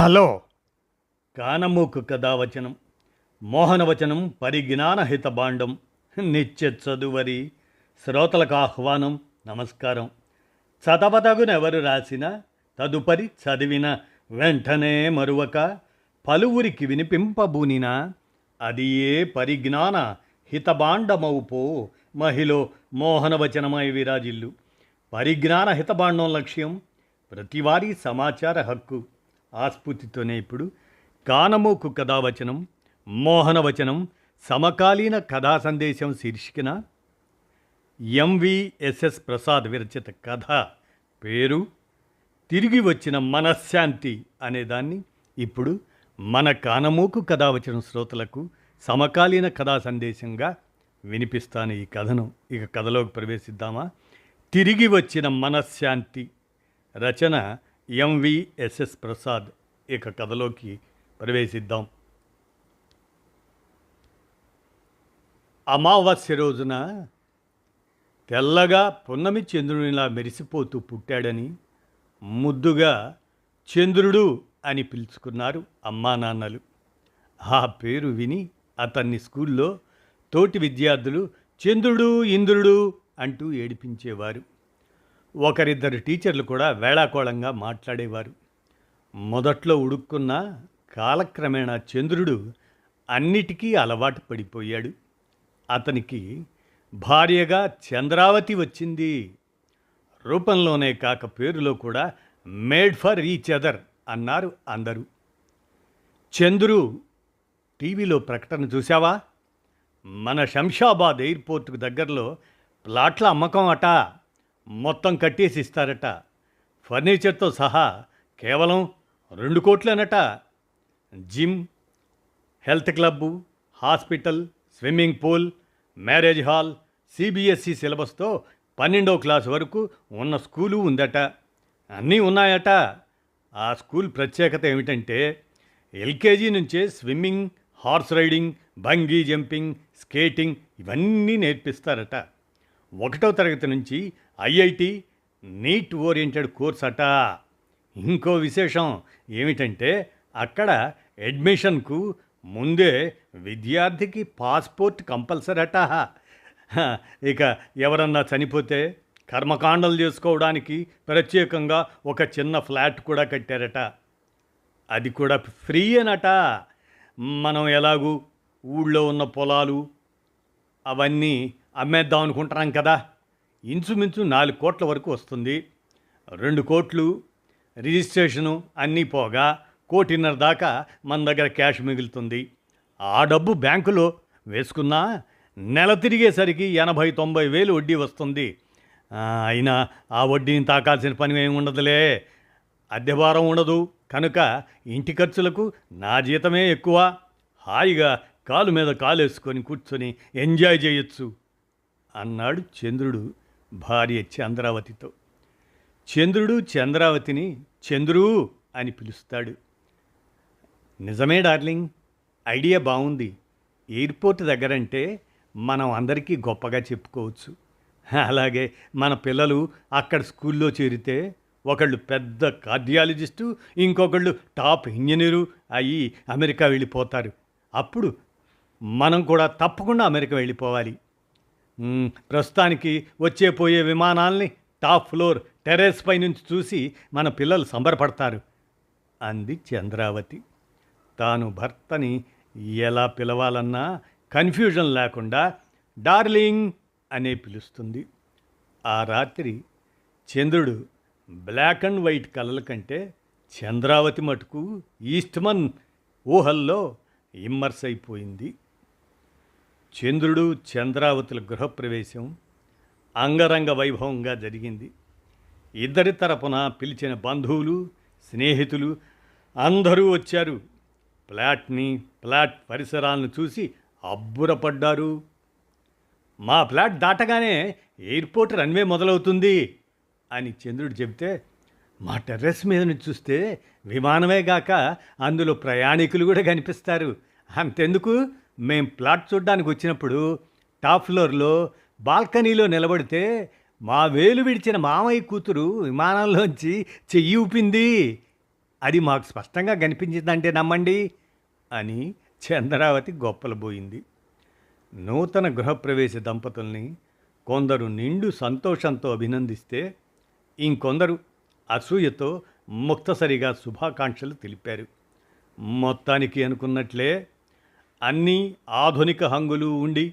Hello కానమూకు కథావచనం మోహనవచనం పరిజ్ఞానహితబాండం నిత్య చదువరి శ్రోతలకు ఆహ్వానం నమస్కారం. చదవదగునెవరు రాసిన తదుపరి చదివిన వెంటనే మరువక పలువురికి వినిపింపబూనిన అది ఏ పరిజ్ఞాన హితబాండమౌపో మహిళ మోహనవచనమై విరాజిల్లు. పరిజ్ఞాన హితబాండం లక్ష్యం ప్రతివారీ సమాచార హక్కు. ఆస్ఫూర్తితోనే ఇప్పుడు కానమూకు కథావచనం మోహనవచనం సమకాలీన కథా సందేశం శీర్షికన ఎంవిఎస్ఎస్ ప్రసాద్ విరచిత కథ పేరు తిరిగి వచ్చిన మనశ్శాంతి అనేదాన్ని ఇప్పుడు మన కానమూకు కథావచనం శ్రోతలకు సమకాలీన కథా సందేశంగా వినిపిస్తాను ఈ కథను. ఇక కథలోకి ప్రవేశిద్దామా. తిరిగి వచ్చిన మనశ్శాంతి రచన ఎంవిఎస్ఎస్ ప్రసాద్. ఇక కథలోకి ప్రవేశిద్దాం. అమావాస్య రోజున తెల్లగా పున్నమి చంద్రునిలా మెరిసిపోతూ పుట్టాడని ముద్దుగా చంద్రుడు అని పిలుచుకున్నారు అమ్మా నాన్నలు. ఆ పేరు విని అతన్ని స్కూల్లో తోటి విద్యార్థులు చంద్రుడు ఇంద్రుడు అంటూ ఏడిపించేవారు. ఒకరిద్దరు టీచర్లు కూడా వేళాకోళంగా మాట్లాడేవారు. మొదట్లో ఉడుక్కున్న కాలక్రమేణా చంద్రుడు అన్నిటికీ అలవాటు పడిపోయాడు. అతనికి భార్యగా చంద్రావతి వచ్చింది. రూపంలోనే కాక పేరులో కూడా మేడ్ ఫర్ ఈచ్ అదర్ అన్నారు అందరూ. చంద్రు, టీవీలో ప్రకటన చూసావా? మన శంషాబాద్ ఎయిర్పోర్టుకు దగ్గరలో ప్లాట్ల అమ్మకం అట. మొత్తం కట్టేసి ఇస్తారట. ఫర్నిచర్తో సహా కేవలం 2 కోట్లనట. Gym, health club, hospital, swimming pool, marriage hall, CBSE సిలబస్తో 12వ క్లాస్ వరకు ఉన్న స్కూలు ఉందట. అన్నీ ఉన్నాయట. ఆ స్కూల్ ప్రత్యేకత ఏమిటంటే ఎల్కేజీ నుంచే swimming, horse riding, bungee jumping, skating ఇవన్నీ నేర్పిస్తారట. 1వ తరగతి నుంచి ఐఐటి నీట్ ఓరియంటెడ్ కోర్స్ అట. ఇంకో విశేషం ఏమిటంటే అక్కడ అడ్మిషన్కు ముందే విద్యార్థికి పాస్పోర్ట్ కంపల్సరీ అట. ఇక ఎవరన్నా చనిపోతే కర్మకాండలు చేసుకోవడానికి ప్రత్యేకంగా ఒక చిన్న ఫ్లాట్ కూడా కట్టారట. అది కూడా ఫ్రీ అనట. మనం ఎలాగూ ఊళ్ళో ఉన్న పొలాలు అవన్నీ అమ్మేద్దాం అనుకుంటున్నాం కదా, ఇంచుమించు 4 కోట్ల వరకు వస్తుంది. 2 కోట్లు రిజిస్ట్రేషను అన్నీ పోగా 1.5 కోటి దాకా మన దగ్గర క్యాష్ మిగులుతుంది. ఆ డబ్బు బ్యాంకులో వేసుకున్నా నెల తిరిగేసరికి 80-90 వేలు వడ్డీ వస్తుంది. అయినా ఆ వడ్డీని తాకాల్సిన పని ఏమి ఉండదులే. అద్దె భారం ఉండదు కనుక ఇంటి ఖర్చులకు నా జీతమే ఎక్కువ. హాయిగా కాలు మీద కాలేసుకొని కూర్చొని ఎంజాయ్ చేయొచ్చు అన్నాడు చంద్రుడు భార్య చంద్రావతితో. చంద్రుడు చంద్రావతిని చంద్రు అని పిలుస్తాడు. నిజమే డార్లింగ్, ఐడియా బాగుంది. ఎయిర్పోర్ట్ దగ్గరంటే మనం అందరికీ గొప్పగా చెప్పుకోవచ్చు. అలాగే మన పిల్లలు అక్కడ స్కూల్లో చేరితే ఒకళ్ళు పెద్ద కార్డియాలజిస్టు, ఇంకొకళ్ళు టాప్ ఇంజనీరు అయ్యి అమెరికా వెళ్ళిపోతారు. అప్పుడు మనం కూడా తప్పకుండా అమెరికా వెళ్ళిపోవాలి. ప్రస్తుతానికి వచ్చే పోయే విమానాల్ని టాప్ ఫ్లోర్ టెర్రస్ పై నుంచి చూసి మన పిల్లలు సంబరపడతారు అంది చంద్రావతి. తాను భర్తని ఎలా పిలవాలన్నా కన్ఫ్యూజన్ లేకుండా డార్లింగ్ అనే పిలుస్తుంది. ఆ రాత్రి చంద్రుడు బ్లాక్ అండ్ వైట్ కలల కంటే చంద్రావతి మటుకు ఈస్ట్మన్ ఊహల్లో ఇమ్మర్స్ అయిపోయింది. చంద్రుడు చంద్రావతుల గృహప్రవేశం అంగరంగ వైభవంగా జరిగింది. ఇద్దరి తరపున పిలిచిన బంధువులు, స్నేహితులు అందరూ వచ్చారు. ఫ్లాట్ పరిసరాలను చూసి అబ్బురపడ్డారు. మా ఫ్లాట్ దాటగానే ఎయిర్పోర్ట్ రన్వే మొదలవుతుంది అని చంద్రుడు చెబితే, మా టెర్రస్ మీద నుంచి చూస్తే విమానమే గాక అందులో ప్రయాణికులు కూడా కనిపిస్తారు. అంతెందుకు, మేం ప్లాట్ చూడ్డానికి వచ్చినప్పుడు టాప్ ఫ్లోర్లో బాల్కనీలో నిలబడితే మా వేలు విడిచిన మామయ్య కూతురు విమానంలోంచి చెయ్యి ఊపింది అది మాకు స్పష్టంగా కనిపించిందంటే నమ్మండి అని చంద్రావతి గొప్పలబోయింది. నూతన గృహప్రవేశ దంపతుల్ని కొందరు నిండు సంతోషంతో అభినందిస్తే, ఇంకొందరు అసూయతో ముక్తసరిగా శుభాకాంక్షలు తెలిపారు. మొత్తానికి అనుకున్నట్లే అన్నీ ఆధునిక హంగులు ఉండి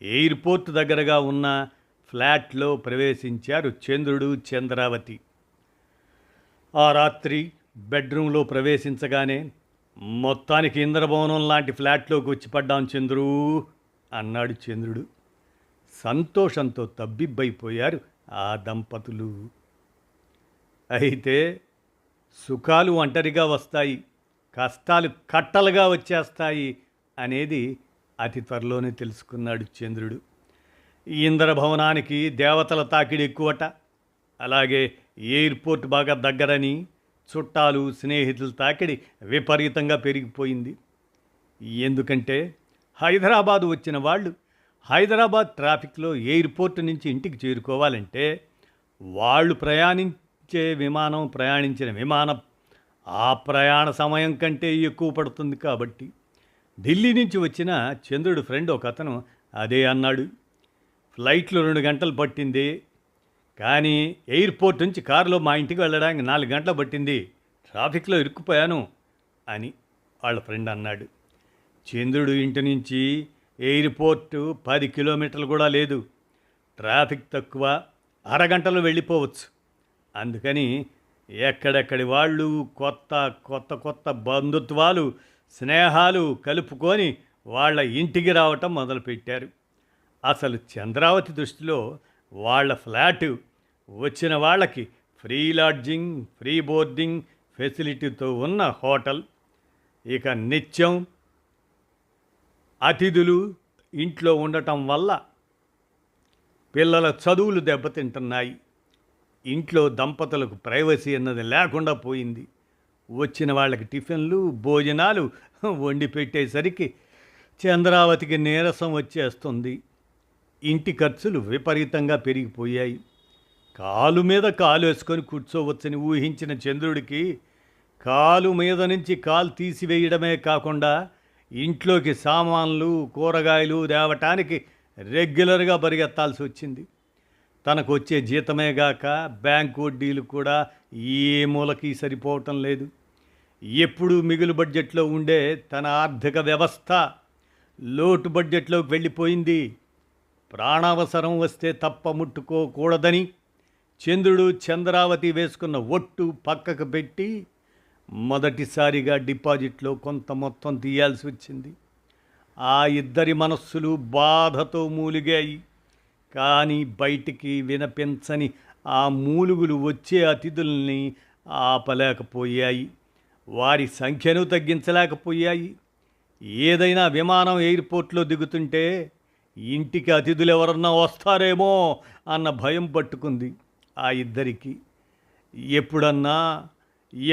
ఎయిర్పోర్ట్ దగ్గరగా ఉన్న ఫ్లాట్లో ప్రవేశించారు చంద్రుడు, చంద్రావతి. ఆ రాత్రి బెడ్రూమ్లో ప్రవేశించగానే, మొత్తానికి ఇంద్రభవనం లాంటి ఫ్లాట్లోకి వచ్చి పడ్డాం చంద్రు అన్నాడు చంద్రుడు. సంతోషంతో తబ్బిబ్బైపోయారు ఆ దంపతులు. అయితే సుఖాలు ఒంటరిగా వస్తాయి, కష్టాలు కట్టలుగా వచ్చేస్తాయి అనేది అతి త్వరలోనే తెలుసుకున్నాడు చంద్రుడు. ఇంద్రభవనానికి దేవతల తాకిడి ఎక్కువట, అలాగే ఎయిర్పోర్ట్ బాగా దగ్గరని చుట్టాలు స్నేహితుల తాకిడి విపరీతంగా పెరిగిపోయింది. ఎందుకంటే హైదరాబాదు వచ్చిన వాళ్ళు హైదరాబాద్ ట్రాఫిక్లో ఎయిర్పోర్ట్ నుంచి ఇంటికి చేరుకోవాలంటే వాళ్ళు ప్రయాణించిన విమానం ఆ ప్రయాణ సమయం కంటే ఎక్కువ పడుతుంది. కాబట్టి ఢిల్లీ నుంచి వచ్చిన చంద్రుడు ఫ్రెండ్ ఒక అతను అదే అన్నాడు. ఫ్లైట్లో 2 గంటలు పట్టింది, కానీ ఎయిర్పోర్ట్ నుంచి కారులో మా ఇంటికి వెళ్ళడానికి 4 గంటలు పట్టింది, ట్రాఫిక్లో ఇరుక్కుపోయాను అని వాళ్ళ ఫ్రెండ్ అన్నాడు. చంద్రుడు ఇంటి నుంచి ఎయిర్పోర్టు 10 కిలోమీటర్లు కూడా లేదు, ట్రాఫిక్ తక్కువ, అరగంటలో వెళ్ళిపోవచ్చు. అందుకని ఎక్కడెక్కడి వాళ్ళు కొత్త కొత్త కొత్త బంధుత్వాలు, స్నేహాలు కలుపుకొని వాళ్ళ ఇంటికి రావటం మొదలుపెట్టారు. అసలు చంద్రావతి దృష్టిలో వాళ్ళ ఫ్లాటు వచ్చిన వాళ్ళకి ఫ్రీ లాడ్జింగ్, ఫ్రీ బోర్డింగ్ ఫెసిలిటీతో ఉన్న హోటల్, ఇక నిత్యం అతిథులు ఇంట్లో ఉండటం వల్ల పిల్లల చదువులు దెబ్బతింటున్నాయి. ఇంట్లో దంపతులకు ప్రైవసీ అన్నది లేకుండా పోయింది. వచ్చిన వాళ్ళకి టిఫిన్లు, భోజనాలు వండి పెట్టేసరికి చంద్రావతికి నీరసం వచ్చేస్తుంది. ఇంటి ఖర్చులు విపరీతంగా పెరిగిపోయాయి. కాలు మీద కాలు వేసుకొని కూర్చోవచ్చని ఊహించిన చంద్రుడికి కాలు మీద నుంచి కాలు తీసివేయడమే కాకుండా ఇంట్లోకి సామాన్లు, కూరగాయలు తేవటానికి రెగ్యులర్గా పరిగెత్తాల్సి వచ్చింది. తనకు వచ్చే జీతమే గాక బ్యాంక్ వడ్డీలు కూడా ఏ మూలకి సరిపోవటం లేదు. ఎప్పుడు మిగులు బడ్జెట్లో ఉండే తన ఆర్థిక వ్యవస్థ లోటు బడ్జెట్లోకి వెళ్ళిపోయింది. ప్రాణావసరం వస్తే తప్ప ముట్టుకోకూడదని చంద్రుడు, చంద్రావతి వేసుకున్న ఒట్టు పక్కకు పెట్టి మొదటిసారిగా డిపాజిట్లో కొంత మొత్తం తీయాల్సి వచ్చింది. ఆ ఇద్దరి మనస్సులు బాధతో మూలిగాయి. కానీ బయటికి వినపించని ఆ మూలుగులు వచ్చే అతిథుల్ని ఆపలేకపోయాయి, వారి సంఖ్యను తగ్గించలేకపోయాయి. ఏదైనా విమానం ఎయిర్పోర్ట్లో దిగుతుంటే ఇంటికి అతిథులు ఎవరన్నా వస్తారేమో అన్న భయం పట్టుకుంది ఆ ఇద్దరికి. ఎప్పుడన్నా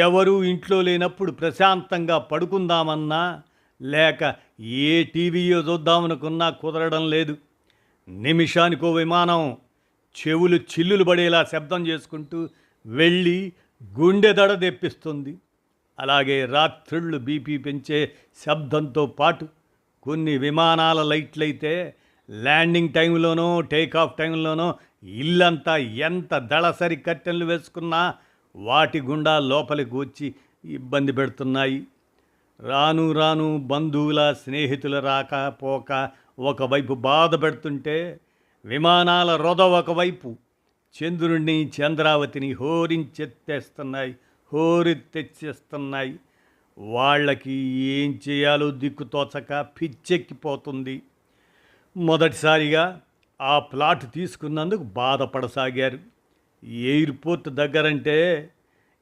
ఎవరూ ఇంట్లో లేనప్పుడు ప్రశాంతంగా పడుకుందామన్నా, లేక ఏ టీవీయో చూద్దామనుకున్నా కుదరడం లేదు. నిమిషానికో విమానం చెవులు చిల్లులు పడేలా శబ్దం చేసుకుంటూ వెళ్ళి గుండె దడ తెప్పిస్తుంది. అలాగే రాత్రిళ్ళు బీపీ పెంచే శబ్దంతో పాటు కొన్ని విమానాల లైట్లయితే ల్యాండింగ్ టైంలోనో టేకాఫ్ టైంలోనో ఇల్లంతా ఎంత దళసరి కట్టెలు వేసుకున్నా వాటి గుండా లోపలికి వచ్చి ఇబ్బంది పెడుతున్నాయి. రాను రాను బంధువుల, స్నేహితుల రాకపోక ఒకవైపు బాధ పెడుతుంటే, విమానాల రొద ఒకవైపు చంద్రుణ్ణి, చంద్రావతిని హోరెత్తేస్తున్నాయి. వాళ్ళకి ఏం చేయాలో దిక్కుతోచక పిచ్చెక్కిపోతుంది. మొదటిసారిగా ఆ ప్లాట్ తీసుకున్నందుకు బాధపడసాగారు. ఎయిర్పోర్ట్ దగ్గరంటే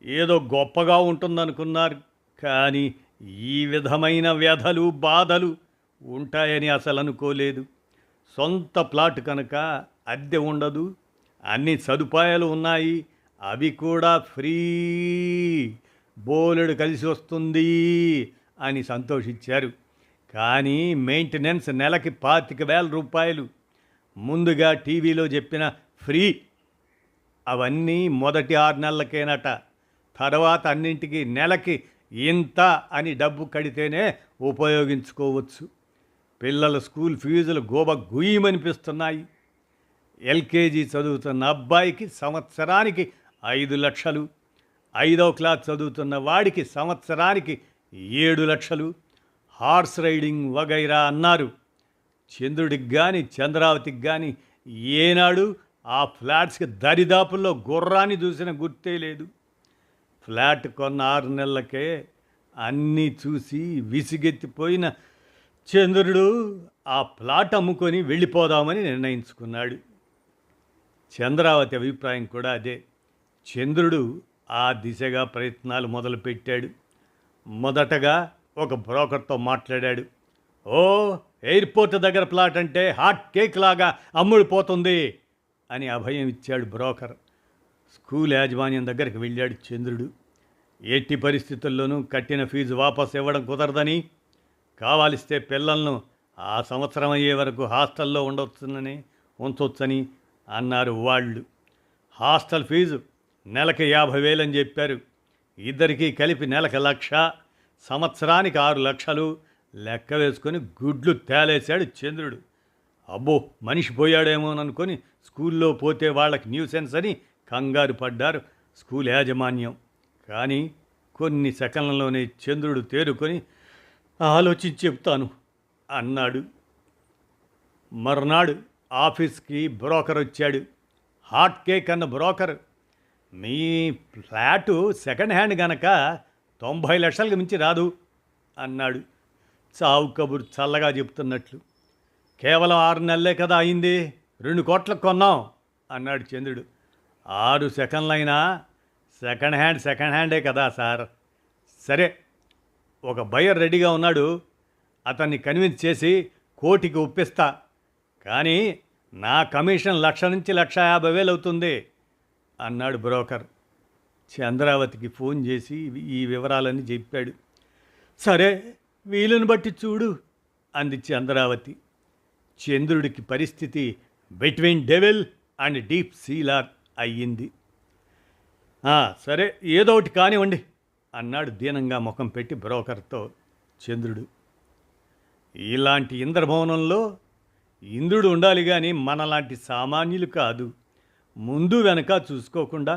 ఏదో గొప్పగా ఉంటుందనుకున్నారు, కానీ ఈ విధమైన వ్యధలు, బాధలు ఉంటాయని అసలు అనుకోలేదు. సొంత ప్లాట్ కనుక అద్దె ఉండదు, అన్ని సదుపాయాలు ఉన్నాయి, అవి కూడా ఫ్రీ, బోలెడు కలిసి వస్తుంది అని సంతోషించారు. కానీ మెయింటెనెన్స్ నెలకి 25,000 రూపాయలు. ముందుగా టీవీలో చెప్పిన ఫ్రీ అవన్నీ మొదటి 6 నెలలకేనట. తర్వాత అన్నింటికి నెలకి ఇంత అని డబ్బు కడితేనే ఉపయోగించుకోవచ్చు. పిల్లల స్కూల్ ఫీజులు గోబ గుయ్యమనిపిస్తున్నాయి. ఎల్కేజీ చదువుతున్న అబ్బాయికి సంవత్సరానికి 5 లక్షలు, 5వ క్లాస్ చదువుతున్న వాడికి సంవత్సరానికి 7 లక్షలు. హార్స్ రైడింగ్ వగైరా అన్నారు. చంద్రుడికి కానీ చంద్రావతికి కానీ ఏనాడు ఆ ఫ్లాట్స్కి దరిదాపుల్లో గుర్రాన్ని చూసిన గుర్తే లేదు. ఫ్లాట్ కొన్న 6 నెలలకే అన్నీ చూసి విసిగెత్తిపోయిన చంద్రుడు ఆ ప్లాట్ అమ్ముకొని వెళ్ళిపోదామని నిర్ణయించుకున్నాడు. చంద్రావతి అభిప్రాయం కూడా అదే. చంద్రుడు ఆ దిశగా ప్రయత్నాలు మొదలుపెట్టాడు. మొదటగా ఒక బ్రోకర్తో మాట్లాడాడు. ఓ, ఎయిర్పోర్ట్ దగ్గర ప్లాట్ అంటే హాట్ కేక్ లాగా అమ్ముడిపోతుంది అని అభయం ఇచ్చాడు బ్రోకర్. స్కూల్ యాజమాన్యం దగ్గరికి వెళ్ళాడు చంద్రుడు. ఎట్టి పరిస్థితుల్లోనూ కట్టిన ఫీజు వాపసు ఇవ్వడం కుదరదని, కావాలిస్తే పిల్లలను ఆ సంవత్సరం అయ్యే వరకు హాస్టల్లో ఉంచవచ్చని అన్నారు వాళ్ళు. హాస్టల్ ఫీజు నెలకు 50,000 అని చెప్పారు. ఇద్దరికీ కలిపి నెలకు 1,00,000, సంవత్సరానికి 6 లక్షలు లెక్క వేసుకొని గుడ్లు తేలేశాడు చంద్రుడు. అబ్బో, మనిషి పోయాడేమోననుకొని స్కూల్లో పోతే వాళ్ళకి న్యూసెన్స్ అని కంగారు పడ్డారు స్కూల్ యాజమాన్యం. కానీ కొన్ని సెకండ్లలోనే చంద్రుడు తేరుకొని ఆలోచించి చెప్తాను అన్నాడు. మర్నాడు ఆఫీస్కి బ్రోకర్ వచ్చాడు. హాట్ కేక్ అన్న బ్రోకర్, మీ ఫ్లాటు సెకండ్ హ్యాండ్ గనక 90 లక్షలకు మించి రాదు అన్నాడు. చావు కబురు చల్లగా చెప్తున్నట్లు. కేవలం 6 నెలలే కదా అయింది, 2 కోట్లకు కొన్నాం అన్నాడు చంద్రుడు. 6 సెకండ్లైనా సెకండ్ హ్యాండే కదా సార్. సరే, ఒక బయర్ రెడీగా ఉన్నాడు, అతన్ని కన్విన్స్ చేసి 1,00,00,000కి ఒప్పిస్తా. కానీ నా కమిషన్ 1,00,000 నుంచి 1,50,000 అవుతుంది అన్నాడు బ్రోకర్. చంద్రావతికి ఫోన్ చేసి ఈ వివరాలన్నీ చెప్పాడు. సరే, వీలుని బట్టి చూడు అంది చంద్రావతి. చంద్రుడికి పరిస్థితి బిట్వీన్ డెవిల్ అండ్ డీప్ సీలార్ అయ్యింది. సరే, ఏదో ఒకటి కానివ్వండి అన్నాడు దీనంగా ముఖం పెట్టి బ్రోకర్తో చంద్రుడు. ఇలాంటి ఇంద్రభవనంలో ఇంద్రుడు ఉండాలి కానీ మనలాంటి సామాన్యులు కాదు. ముందు వెనక చూసుకోకుండా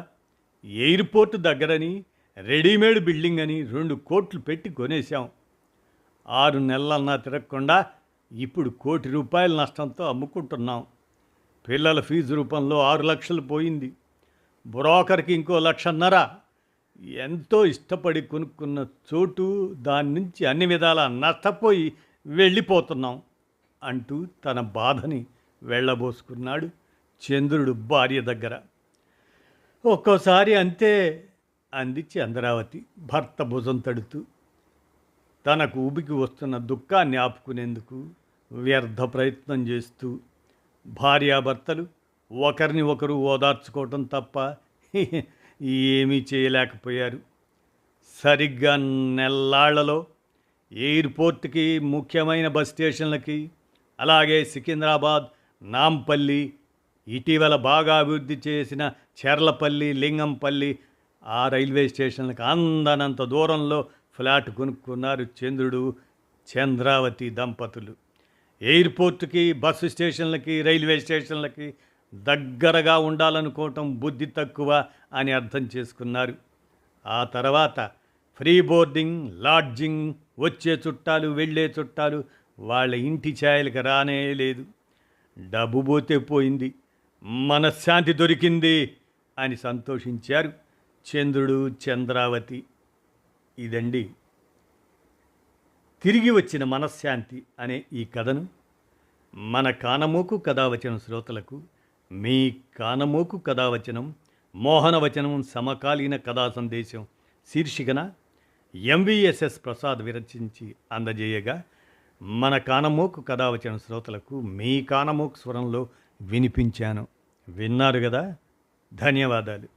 ఎయిర్పోర్ట్ దగ్గరని రెడీమేడ్ బిల్డింగ్ అని 2 కోట్లు పెట్టి కొనేశాం. 6 నెలలన్నా తిరగకుండా ఇప్పుడు ₹1,00,00,000 నష్టంతో అమ్ముకుంటున్నాం. పిల్లల ఫీజు రూపంలో 6 లక్షలు పోయింది. బ్రోకర్కి ఇంకో 1,50,000. ఎంతో ఇష్టపడి కొనుక్కున్న చోటు, దాని నుంచి అన్ని విధాలా నష్టపోయి వెళ్ళిపోతున్నాం అంటూ తన బాధని వెళ్ళబోసుకున్నాడు చంద్రుడు భార్య దగ్గర. ఒక్కోసారి అంతే అంది చంద్రావతి భర్త భుజం తడుతూ. తనకు ఊబికి వస్తున్న దుఃఖాన్ని ఆపుకునేందుకు వ్యర్థ ప్రయత్నం చేస్తూ భార్యాభర్తలు ఒకరిని ఒకరు ఓదార్చుకోవటం తప్ప ఏమీ చేయలేకపోయారు. సరిగ్గా నెల్లాళ్లలో ఎయిర్పోర్ట్కి, ముఖ్యమైన బస్ స్టేషన్లకి, అలాగే సికింద్రాబాద్, నాంపల్లి, ఇటీవల బాగా అభివృద్ధి చేసిన చెర్లపల్లి, లింగంపల్లి ఆ రైల్వే స్టేషన్లకు అందనంత దూరంలో ఫ్లాట్ కొనుక్కున్నారు చంద్రుడు, చంద్రావతి దంపతులు. ఎయిర్పోర్ట్కి, బస్సు స్టేషన్లకి, రైల్వే స్టేషన్లకి దగ్గరగా ఉండాలనుకోవటం బుద్ధి తక్కువ అని అర్థం చేసుకున్నారు. ఆ తర్వాత ఫ్రీ బోర్డింగ్, లాడ్జింగ్, వచ్చే చుట్టాలు, వెళ్ళే చుట్టాలు వాళ్ళ ఇంటి ఛాయలకు రానే లేదు. డబ్బు పోతే పోయింది, మనశ్శాంతి దొరికింది అని సంతోషించారు చంద్రుడు, చంద్రావతి. ఇదండి తిరిగి వచ్చిన మనశ్శాంతి అనే ఈ కథను మన కానమోకు కథావచనం శ్రోతలకు మీ కానమోకు కథావచనం మోహనవచనం సమకాలీన కథా సందేశం శీర్షికన ఎంవిఎస్ఎస్ ప్రసాద్ విరచించి అందజేయగా మన కానమోకు కథావచనం శ్రోతలకు మీ కానమోకు స్వరంలో వినిపించాను. విన్నారు కదా, ధన్యవాదాలు.